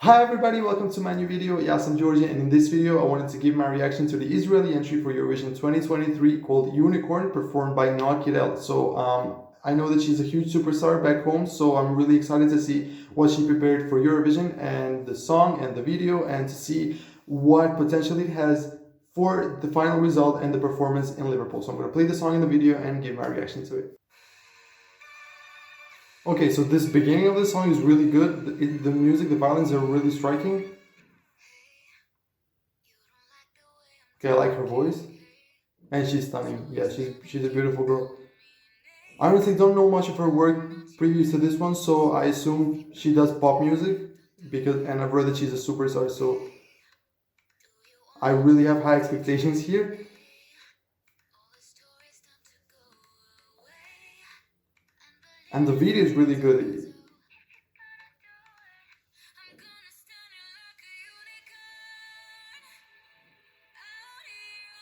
Hi everybody, welcome to my new video. Yes, I'm Georgia, and in this video I wanted to give my reaction to the Israeli entry for Eurovision 2023 called Unicorn, performed by NOA KIREL. I know that she's a huge superstar back home, so I'm really excited to see what she prepared for Eurovision and the song and the video, and to see what potential it has for the final result and the performance in Liverpool. So I'm going to play the song in the video and give my reaction to it. Okay, so this beginning of the song is really good. The music, the violins are really striking. Okay, I like her voice. And she's stunning. Yeah, she's a beautiful girl. I honestly don't know much of her work previous to this one, so I assume she does pop music, and I've read that she's a superstar, so I really have high expectations here. And the video is really good.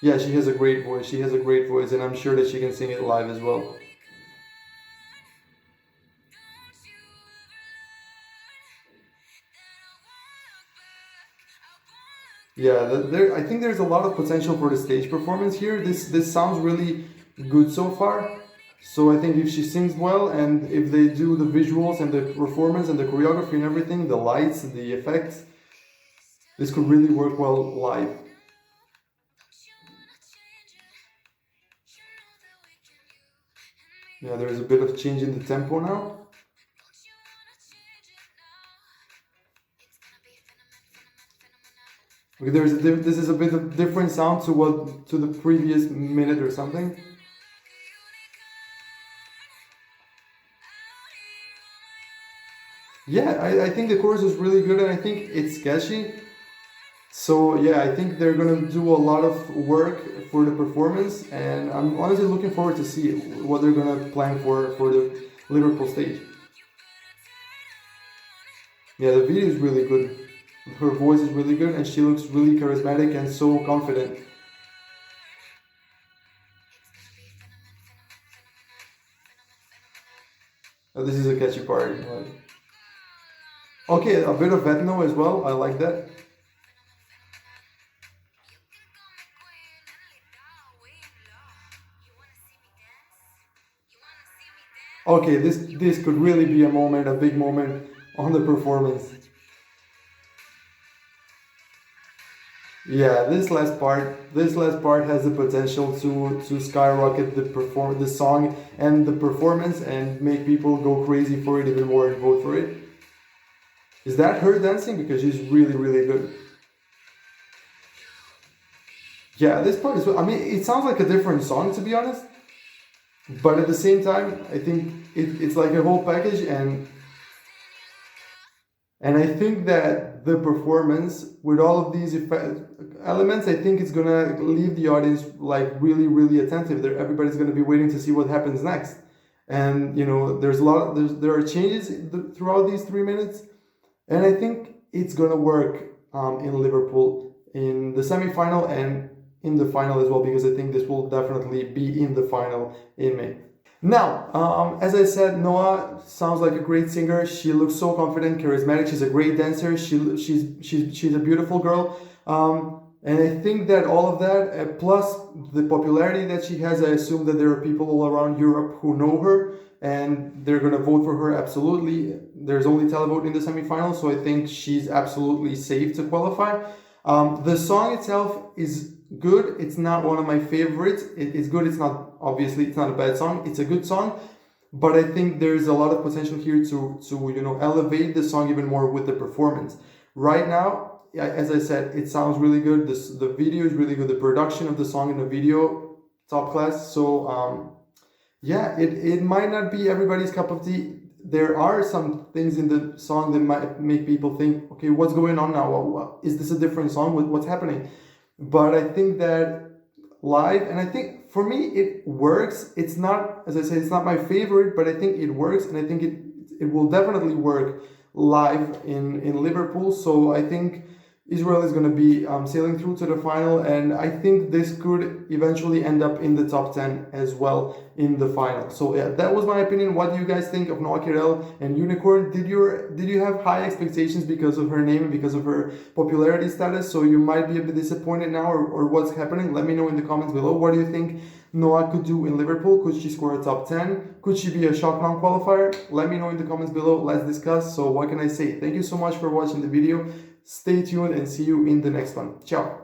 Yeah, she has a great voice. She has a great voice, and I'm sure that she can sing it live as well. Yeah, I think there's a lot of potential for the stage performance here. This sounds really good so far. So I think if she sings well, and if they do the visuals and the performance and the choreography and everything, the lights, the effects, this could really work well live. Yeah, there's a bit of change in the tempo now. Okay, this is a bit of different sound to the previous minute or something. Yeah, I think the chorus is really good, and I think it's sketchy. So yeah, I think they're gonna do a lot of work for the performance, and I'm honestly looking forward to see what they're gonna plan for the Liverpool stage. Yeah, the video is really good. Her voice is really good, and she looks really charismatic and so confident. This is a catchy part. Okay, a bit of ethno as well. I like that. Okay, this could really be a big moment on the performance. Yeah, this last part has the potential to skyrocket the song and the performance and make people go crazy for it even more and vote for it. Is that her dancing? Because she's really, really good. Yeah, this part is, I mean, it sounds like a different song, to be honest. But at the same time, I think it's like a whole package, and I think that the performance with all of these elements, I think it's gonna leave the audience like really, really attentive. Everybody's gonna be waiting to see what happens next. And you know, there are changes throughout these 3 minutes, and I think it's gonna work in Liverpool in the semi-final and in the final as well, because I think this will definitely be in the final in May. Now, as I said, NOA sounds like a great singer. She looks so confident, charismatic. She's a great dancer. She's a beautiful girl. And I think that all of that, plus the popularity that she has, I assume that there are people all around Europe who know her, and they're gonna vote for her absolutely. There's only televote in the semifinals, so I think she's absolutely safe to qualify. The song itself is good. It's not one of my favorites. It's good. It's not a bad song. It's a good song, but I think there's a lot of potential here to elevate the song even more with the performance. Right now, as I said, it sounds really good. The video is really good. The production of the song in the video, top class. So yeah, it might not be everybody's cup of tea. There are some things in the song that might make people think, okay, what's going on now? Is this a different song? What's happening? But I think that live, and I think for me it works. It's not, as I said, it's not my favorite, but I think it works, and I think it will definitely work live in Liverpool. So I think Israel is going to be sailing through to the final, and I think this could eventually end up in the top 10 as well in the final. So yeah, that was my opinion. What do you guys think of NOA KIREL and Unicorn? Did you have high expectations because of her name and because of her popularity status? So you might be a bit disappointed now, or what's happening? Let me know in the comments below. What do you think NOA could do in Liverpool? Could she score a top 10? Could she be a shock non-qualifier? Let me know in the comments below. Let's discuss. So what can I say? Thank you so much for watching the video. Stay tuned and see you in the next one. Ciao.